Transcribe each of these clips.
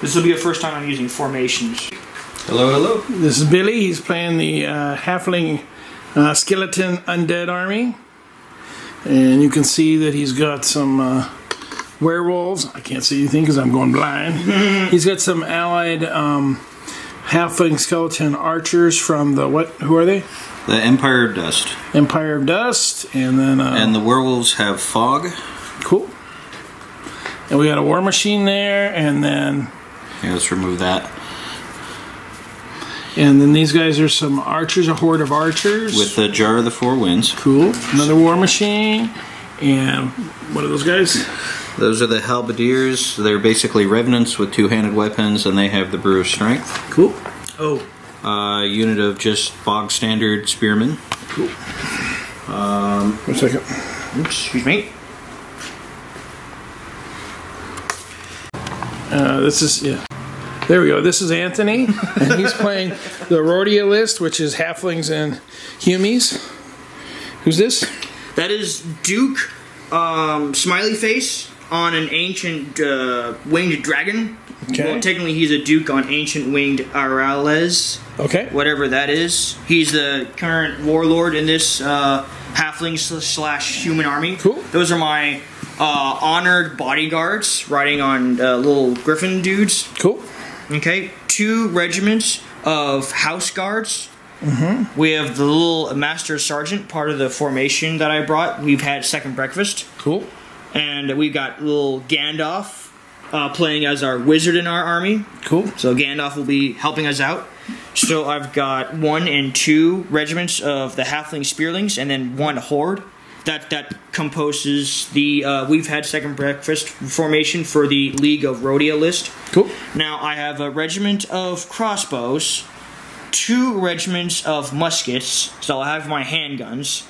This will be the first time I'm using formations. Hello, hello. This is Billy. He's playing the halfling skeleton undead army. And you can see that he's got some werewolves. I can't see anything because I'm going blind. He's got some allied halfling skeleton archers from the what? Who are they? The Empire of Dust. Empire of Dust, and then and the werewolves have fog. Cool. And we got a war machine there, and then Yeah, let's remove that. And then these guys are some archers, a horde of archers with the Jar of the Four Winds. Cool. Another war machine, and what are those guys? Those are the halberdiers. They're basically revenants with two-handed weapons, and they have the Brew of Strength. Cool. Oh. Unit of just bog standard spearmen. Cool. 1 second. Oops, excuse me. This is, yeah. There we go. This is Anthony, and he's playing the Rhordia list, which is halflings and humies. Who's this? That is Duke Smiley Face on an ancient winged dragon. Okay. Well, technically he's a Duke on ancient winged Arales. Okay. Whatever that is. He's the current warlord in this halfling/human army. Cool. Those are my honored bodyguards riding on little griffin dudes. Cool. Okay. 2 regiments of house guards. Mm-hmm. We have the little master sergeant, part of the formation that I brought. We've had second breakfast. Cool. And we've got little Gandalf playing as our wizard in our army. Cool. So Gandalf will be helping us out. So I've got 1 and 2 regiments of the halfling spearlings, and then 1 horde. That composes the we've had second breakfast formation for the League of Rhordia list. Cool. Now I have a regiment of crossbows, 2 regiments of muskets, so I have my handguns.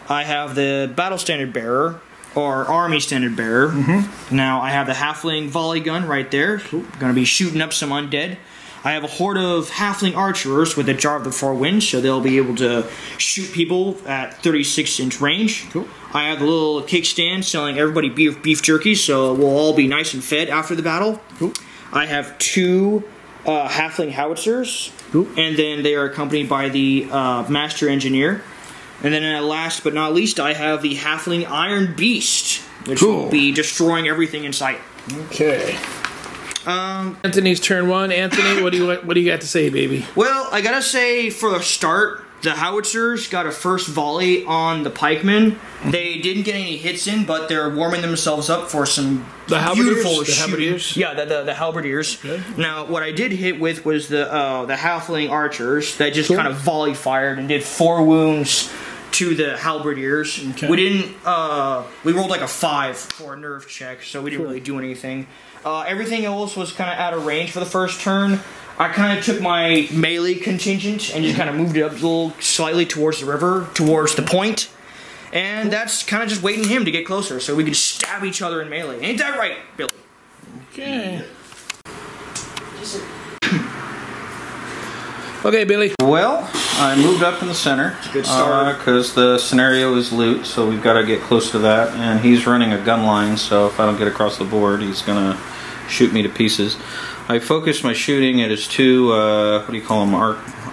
I have the battle standard bearer, or army standard bearer. Mm-hmm. Now I have the halfling volley gun right there. Cool. Going to be shooting up some undead. I have a horde of halfling archers with a Jar of the Four Winds, so they'll be able to shoot people at 36-inch range. Cool. I have a little kickstand selling everybody beef jerky, so we'll all be nice and fed after the battle. Cool. I have 2 halfling howitzers, Cool. and then they are accompanied by the master engineer. And then last but not least, I have the halfling iron beast, which Cool. will be destroying everything in sight. Okay. Anthony's turn 1. Anthony, what do you got to say, baby? Well, I gotta say, for the start, the howitzers got a first volley on the pikemen. They didn't get any hits in, but they're warming themselves up for some beautiful shooting. Yeah, the halberdiers. Okay. Now, what I did hit with was the halfling archers that just kind of volley fired and did 4 wounds to the halberdiers. Okay. We didn't. We rolled like a 5 for a nerve check, so we didn't really do anything. Everything else was kind of out of range for the first turn. I kind of took my melee contingent and just kind of moved it up a little slightly towards the river, towards the point. And that's kind of just waiting him to get closer so we could stab each other in melee. Ain't that right, Billy? Okay. Okay, Billy. Well, I moved up in the center. Good start. Because the scenario is loot, so we've got to get close to that. And he's running a gun line, so if I don't get across the board, he's going to shoot me to pieces. I focused my shooting at his 2, what do you call them,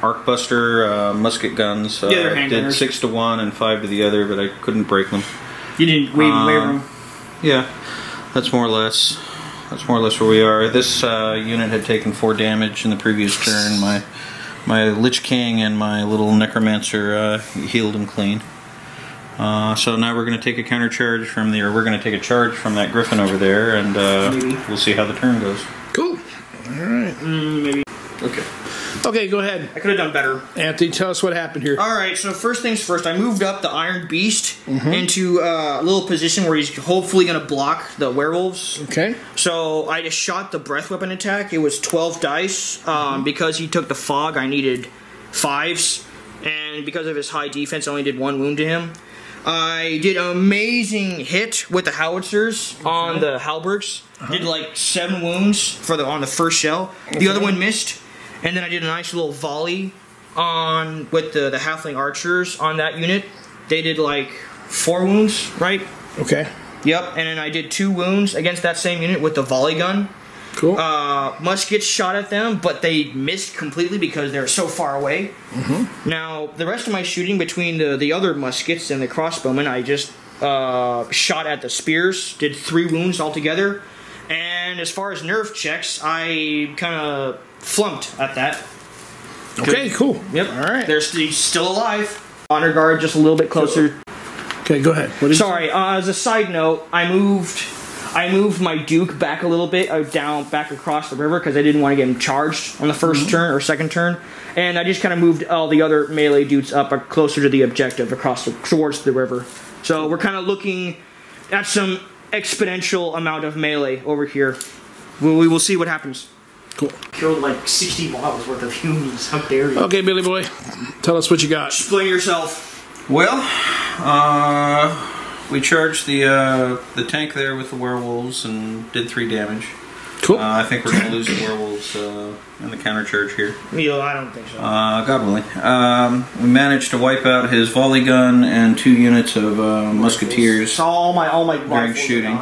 arcbuster musket guns. Yeah, they're I did 6 to one and 5 to the other, but I couldn't break them. You didn't waver them? Yeah, that's more or less where we are. This unit had taken 4 damage in the previous turn. My Lich King and my little Necromancer healed him clean. So now we're going to take a counter charge from we're going to take a charge from that Griffin over there, and we'll see how the turn goes. Cool. All right. Maybe. Okay. Okay, go ahead. I could have done better. Anthony, tell us what happened here. Alright, so first things first, I moved up the Iron Beast into a little position where he's hopefully going to block the werewolves. Okay. So I just shot the breath weapon attack. It was 12 dice. Because he took the fog, I needed 5s. And because of his high defense, I only did 1 wound to him. I did an amazing hit with the howitzers on the halberds. Did like 7 wounds on the first shell. The other one missed. And then I did a nice little volley with the halfling archers on that unit. They did like 4 wounds, right? Okay. Yep. And then I did 2 wounds against that same unit with the volley gun. Cool. Muskets shot at them, but they missed completely because they're so far away. Now, the rest of my shooting between the other muskets and the crossbowmen, I just shot at the spears, did 3 wounds altogether. And as far as nerf checks, I kind of flunked at that. Okay, cool. Yep. All right. They're still alive. Honor guard just a little bit closer. Okay, go ahead. What is Sorry, as a side note, I moved my Duke back a little bit, back across the river because I didn't want to get him charged on the first turn or second turn, and I just kind of moved all the other melee dudes up closer to the objective towards the river. So we're kind of looking at some exponential amount of melee over here. We will see what happens. Cool. Killed like 60 bottles worth of humans. How dare you? Okay, Billy boy, tell us what you got. Explain yourself. Well, we charged the tank there with the werewolves and did 3 damage. Cool. I think we're going to lose the werewolves in the counter charge here. No, I don't think so. God willing. We managed to wipe out his volley gun and 2 units of musketeers. So all my during shooting.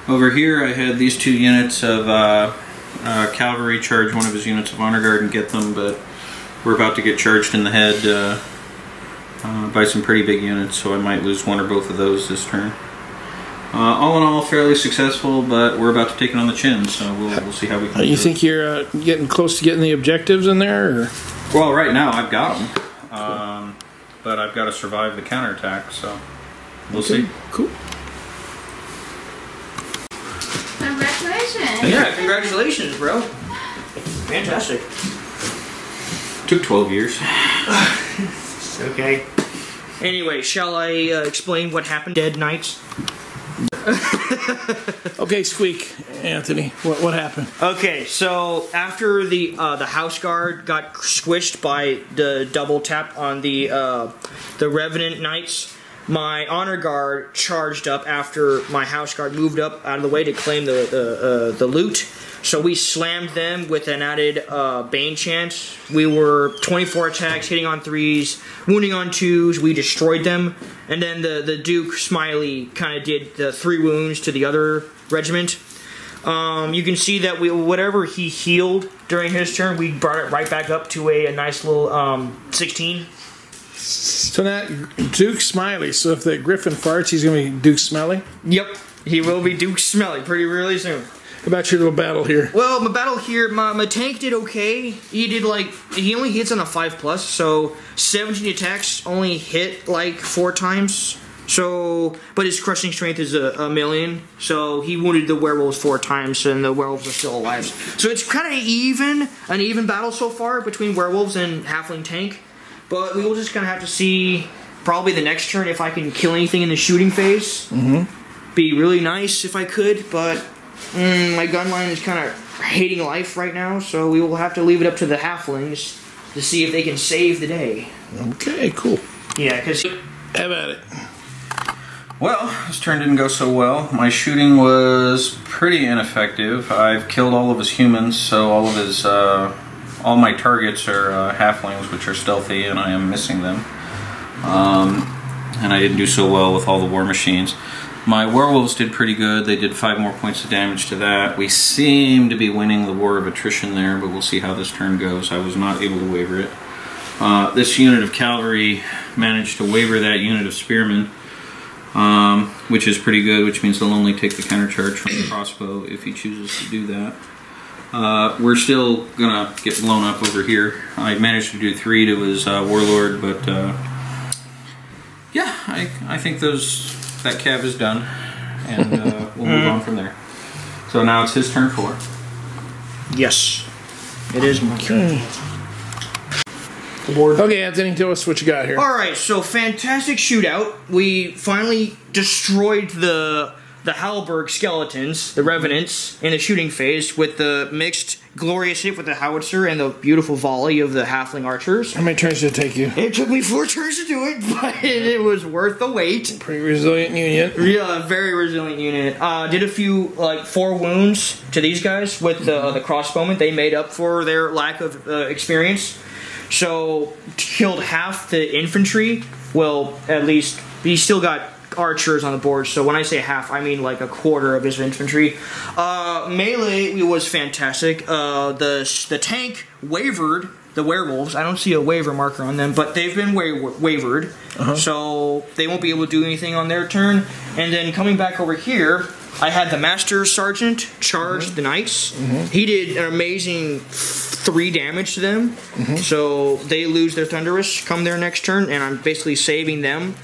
Over here, I had these 2 units of cavalry charge one of his units of honor guard and get them, but we're about to get charged in the head by some pretty big units, so I might lose 1 or both of those this turn. All in all, fairly successful, but we're about to take it on the chin, so we'll see how we can. You think you're getting close to getting the objectives in there? Or? Well, right now I've got them, but I've got to survive the counterattack, so we'll see. Cool. Congratulations. Yeah, congratulations, bro. Fantastic. Took 12 years. Okay. Anyway, shall I explain what happened? Dead Knights. Okay, Squeak, Anthony. What happened? Okay, so after the house guard got squished by the double tap on the Revenant Knights, my honor guard charged up after my house guard moved up out of the way to claim the loot. So we slammed them with an added Bane chant. We were 24 attacks, hitting on 3s, wounding on 2s. We destroyed them. And then the Duke Smiley kind of did the 3 wounds to the other regiment. You can see that whatever he healed during his turn, we brought it right back up to a nice little 16. So now, Duke Smiley. So if the Griffin farts, he's going to be Duke Smelly? Yep, he will be Duke Smelly pretty really soon. How about your little battle here? Well, my battle here, my tank did okay. He only hits on a 5+, so 17 attacks, only hit like 4 times. So, but his crushing strength is a million, so he wounded the werewolves 4 times, and the werewolves are still alive. So it's kind of an even battle so far between werewolves and halfling tank. But we will just kind of have to see probably the next turn if I can kill anything in the shooting phase. Be really nice if I could, but my gun line is kind of hating life right now, so we will have to leave it up to the halflings to see if they can save the day. Okay, cool. Yeah, because... Have at it. Well, this turn didn't go so well. My shooting was pretty ineffective. I've killed all of his humans, so all my targets are halflings, which are stealthy, and I am missing them. And I didn't do so well with all the war machines. My werewolves did pretty good. They did 5 more points of damage to that. We seem to be winning the war of attrition there, but we'll see how this turn goes. I was not able to waver it. This unit of cavalry managed to waver that unit of spearmen, which is pretty good, which means they'll only take the countercharge from the crossbow if he chooses to do that. We're still gonna get blown up over here. I managed to do 3 to his warlord, but yeah, I think that cav is done, and we'll move on from there. So now it's his turn 4. Yes, it is my turn. Okay, Anthony, tell us what you got here. Alright, so fantastic shootout. We finally destroyed the Halberg skeletons, the Revenants, in the shooting phase with the mixed glorious hit with the howitzer and the beautiful volley of the halfling archers. How many turns did it take you? It took me 4 turns to do it, but it was worth the wait. Pretty resilient unit. Yeah, very resilient unit. Did a few, 4 wounds to these guys with the crossbowmen. They made up for their lack of experience. So, killed half the infantry. Well, at least, he still got archers on the board. So when I say half, I mean like a quarter of his infantry. Melee was fantastic. The tank wavered. The werewolves, I don't see a waiver marker on them, but they've been wavered, so they won't be able to do anything on their turn. And then coming back over here, I had the Master Sergeant charge the Knights. He did an amazing 3 damage to them, so they lose their Thunderous come their next turn, and I'm basically saving them.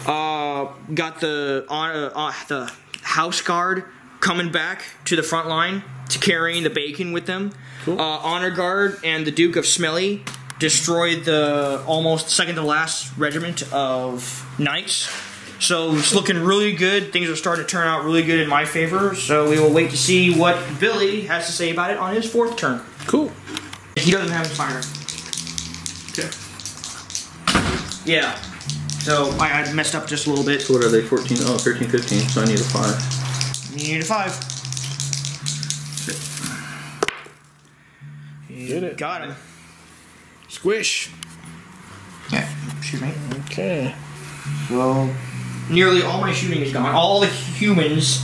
Got the House Guard coming back to the front line to carrying the bacon with them. Cool. Honor Guard and the Duke of Smelly destroyed the almost second to last regiment of Knights. So it's looking really good. Things are starting to turn out really good in my favor. So we will wait to see what Billy has to say about it on his 4th turn. Cool. He doesn't have a fire. Okay. Yeah. So I messed up just a little bit. So what are they? 14? Oh, 13, 15. So I need a 5. You need a 5. Did it. Got him. Squish. Yeah, shoot me. Okay. Well, nearly all my shooting is gone. All the humans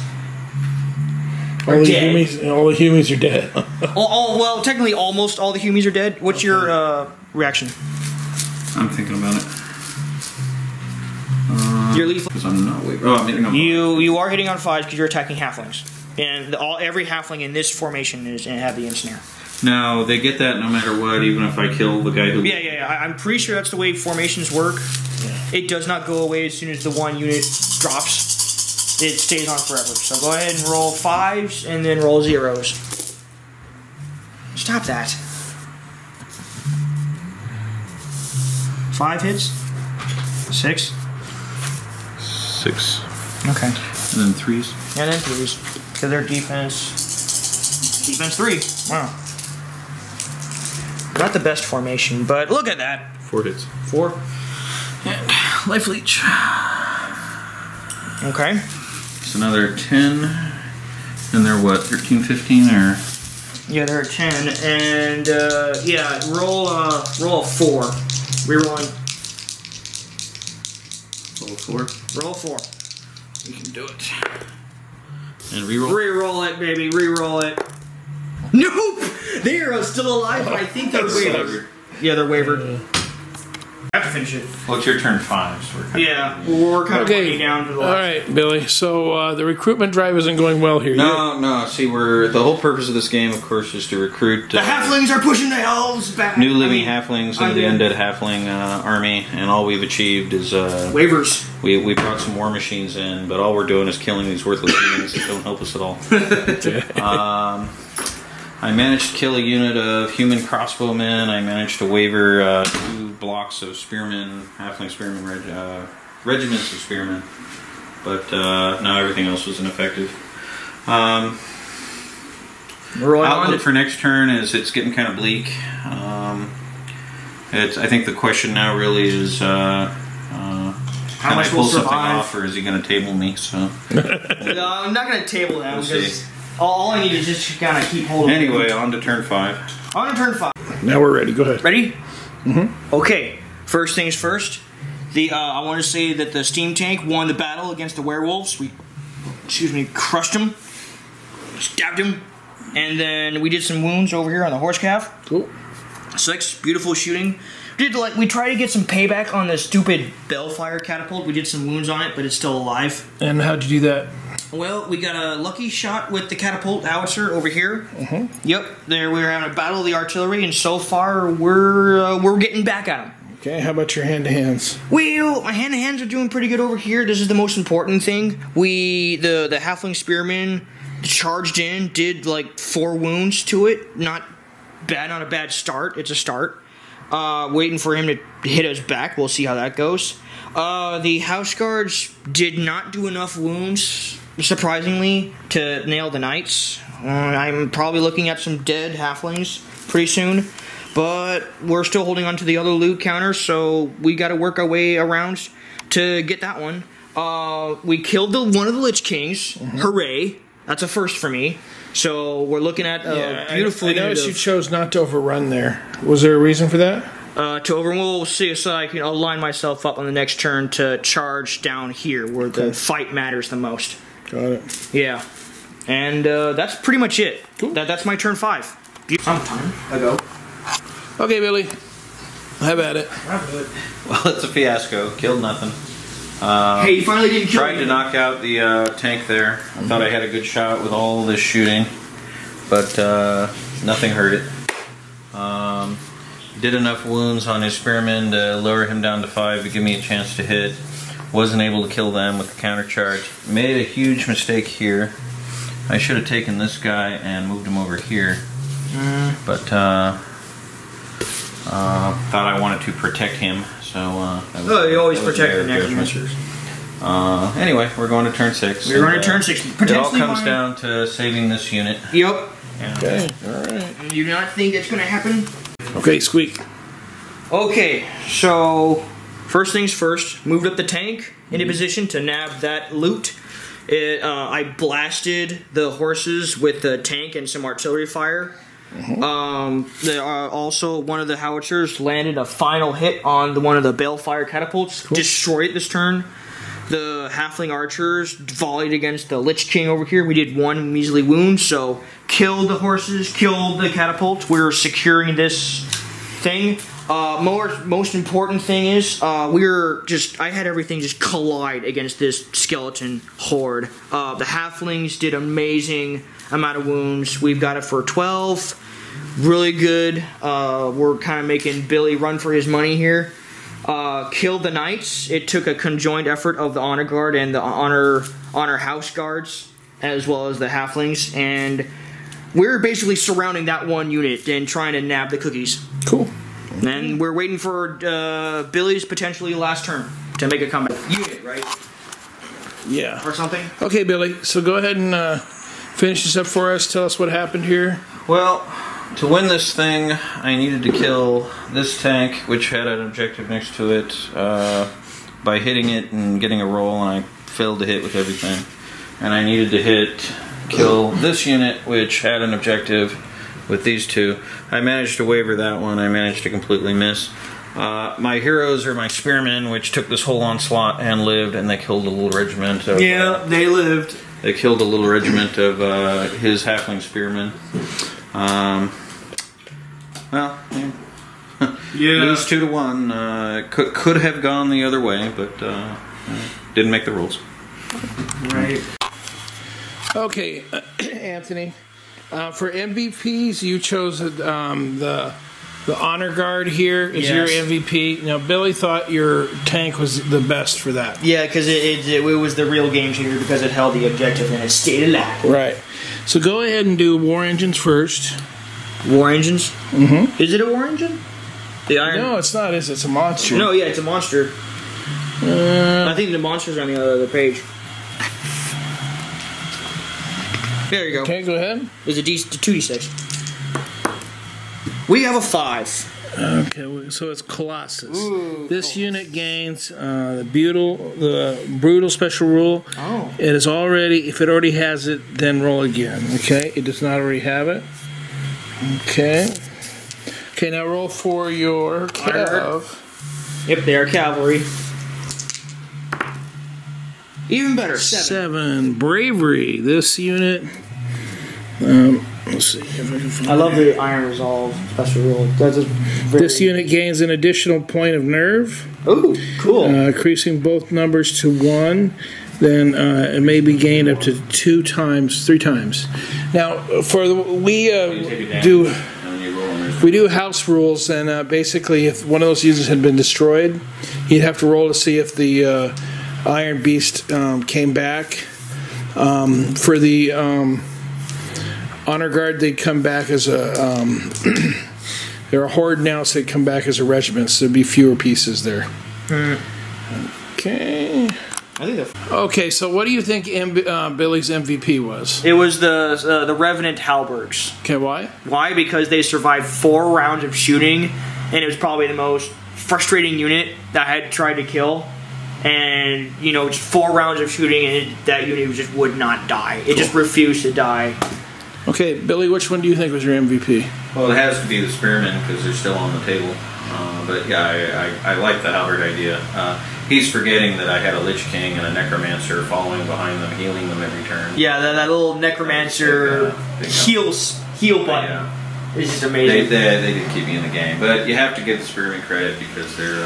All are the dead. all the humans are dead. Well, technically, almost all the humans are dead. What's your reaction? I'm thinking about it. Your lethal. Because I'm not wavering. Oh, I'm hitting on 5. You are hitting on 5s because you're attacking halflings, and every halfling in this formation is and have the ensnare. Now, they get that no matter what, even if I kill the guy who... Yeah. I'm pretty sure that's the way formations work. Yeah. It does not go away as soon as the one unit drops. It stays on forever. So go ahead and roll 5s and then roll 0s. Stop that. 5 hits? 6? 6. Okay. And then 3s. And then 3s. Because they're defense 3. Wow. Not the best formation, but look at that. 4 hits. 4. And life leech. Okay. It's another 10. And they're what, 13, 15, or? Yeah, they're at 10. And, yeah, roll a 4. Rerolling. Roll 4. Roll 4. We can do it. And reroll. Reroll it, baby. Reroll it. Nope! They are still alive, but I think they're wavered. Yeah, they're wavered. I have to finish it. Well, it's your turn 5, so we're kind of winding down to the last. All right, Billy. So the recruitment drive isn't going well here. No. See, the whole purpose of this game, of course, is to recruit... the halflings are pushing the elves back. New living halflings into the undead halfling army, and all we've achieved is... waivers. We brought some war machines in, but all we're doing is killing these worthless humans that don't help us at all. I managed to kill a unit of human crossbowmen. I managed to waver 2 blocks of spearmen, halfling spearmen, regiments of spearmen. But no, everything else was ineffective. Outlook for next turn is it's getting kind of bleak. I think the question now really is can I pull something off, or is he going to table me? So no, I'm not going to table him because all I need is just kind of keep holding. Anyway, on to turn 5. On to turn 5. Now we're ready. Go ahead. Ready? Okay. First things first. I want to say that the steam tank won the battle against the werewolves. We, crushed him, stabbed him, and then we did some wounds over here on the horse calf. Cool. 6, beautiful shooting. We tried to get some payback on the stupid bellfire catapult. We did some wounds on it, but it's still alive. And how'd you do that? Well, we got a lucky shot with the catapult howitzer over here. Yep, there we were having a battle of the artillery, and so far we're getting back at them. Okay, how about your hand-to-hands? Well, my hand-to-hands are doing pretty good over here. This is the most important thing. The halfling spearman charged in, did like 4 wounds to it. Not a bad start. It's a start. Waiting for him to hit us back. We'll see how that goes. The house guards did not do enough wounds, surprisingly, to nail the knights. I'm probably looking at some dead halflings pretty soon. But we're still holding on to the other loot counters, so we got to work our way around to get that one. We killed one of the Lich Kings. Hooray. That's a first for me. So we're looking at a beautiful... I noticed you chose not to overrun there. Was there a reason for that? to overrule, see so I can align myself up on the next turn to charge down here where the fight matters the most. Got it. Yeah. And that's pretty much it. Cool. That's my turn 5. Some time ago. Okay, Billy. Have at it. Well, it's a fiasco. Killed nothing. Hey, you finally didn't kill Tried to knock out the tank there. I thought I had a good shot with all this shooting, but nothing hurt it. Did enough wounds on his spearmen to lower him down to 5 to give me a chance to hit. Wasn't able to kill them with the counter charge. Made a huge mistake here. I should have taken this guy and moved him over here, but thought I wanted to protect him. So you always protect the necromancers. Anyway, we're going to turn 6. We're going to turn 6. It all comes down to saving this unit. Yep. Okay, alright. You do not think it's going to happen? Okay, Squeak. Okay, so first things first, moved up the tank into position to nab that loot. I blasted the horses with the tank and some artillery fire. Also, one of the howitzers landed a final hit on one of the balefire catapults. Cool. Destroyed it this turn. The halfling archers volleyed against the Lich King over here. We did 1 measly wound, so killed the horses, killed the catapult. We're securing this thing. Most important thing is I had everything just collide against this skeleton horde. The halflings did amazing amount of wounds. We've got it for 12. Really good. We're kind of making Billy run for his money here. Killed the knights. It took a conjoined effort of the honor guard and the honor house guards, as well as the halflings, and we're basically surrounding that one unit and trying to nab the cookies. Cool. And we're waiting for Billy's potentially last turn to make a comeback. Unit, right? Yeah. Or something? Okay, Billy, so go ahead and finish this up for us. Tell us what happened here. Well, to win this thing, I needed to kill this tank, which had an objective next to it, by hitting it and getting a roll, and I failed to hit with everything. And I needed to kill this unit, which had an objective with these two. I managed to waver that one. I managed to completely miss. My heroes are my spearmen, which took this whole onslaught and lived, and they killed a little regiment of... Yeah, they lived. They killed a little regiment of his halfling spearmen. Well, yeah. Lose 2-1. Could have gone the other way, but didn't make the rules. Right. Okay, Anthony. For MVPs, you chose the honor guard here is your MVP. Now, Billy thought your tank was the best for that. Yeah, because it was the real game changer because it held the objective and it stayed alive. Right. So go ahead and do war engines first. War engines? Mm-hmm. Is it a war engine? The iron? No, it's not. It's a monster. No, yeah, it's a monster. I think the monster's on the other page. There you go. Okay, go ahead. There's a 2d6. We have a 5. Okay, so it's Colossus. Ooh, this unit gains the brutal special rule. Oh. It is already, if it already has it, then roll again. Okay, it does not already have it. Okay. Okay, now roll for your cav. Yep, they are cavalry. Even better, 7. Bravery. This unit. Let's see if I can find I love the Iron Resolve special rule. This unit gains an additional point of nerve. Ooh, cool. Increasing both numbers to 1. Then it may be gained up to 3 times. Now, we do house rules, and basically, if one of those units had been destroyed, you'd have to roll to see if the Iron Beast came back. For the Honor Guard, they'd come back as a... they're a horde now, so they'd come back as a regiment, so there'd be fewer pieces there. Okay. Okay, so what do you think Billy's MVP was? It was the Revenant Halbergs. Okay, why? Why? Because they survived 4 rounds of shooting, and it was probably the most frustrating unit that I had tried to kill. And, you know, just 4 rounds of shooting, and that unit just would not die. It just refused to die. Okay, Billy, which one do you think was your MVP? Well, it has to be the spearmen because they're still on the table. But yeah, I like the halberd idea. He's forgetting that I had a Lich King and a Necromancer following behind them, healing them every turn. Yeah, that little Necromancer heal button. Yeah. It's just amazing. They did keep me in the game, but you have to give the Spearman credit because they're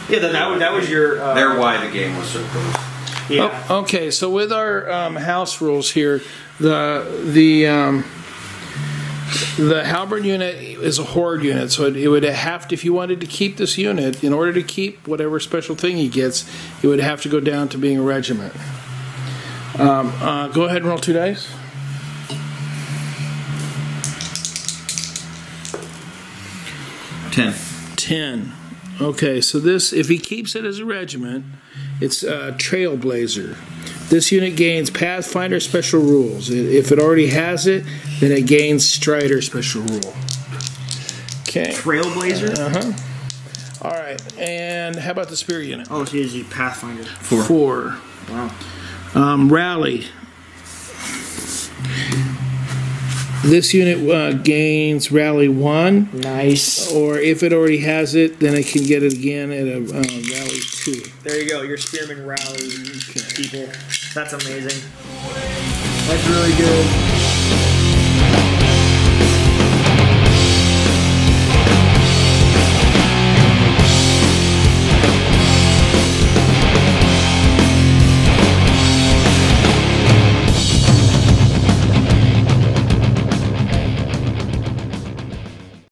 that was your. They're why the game was so close. Yeah. Oh, okay, so with our house rules here, the halberd unit is a horde unit, so it would have to, if you wanted to keep this unit, in order to keep whatever special thing he gets, it would have to go down to being a regiment. Go ahead and roll 2 dice. Ten. Okay, so this, if he keeps it as a regiment, it's Trailblazer. This unit gains Pathfinder special rules. If it already has it, then it gains Strider special rule. Okay. Trailblazer? All right, and how about the Spear unit? Oh, so he's a Pathfinder. 4. Wow. Rally. This unit gains Rally 1. Nice. Or if it already has it, then it can get it again at a Rally 2. There you go, your Spearman Rally people. That's amazing. That's really good.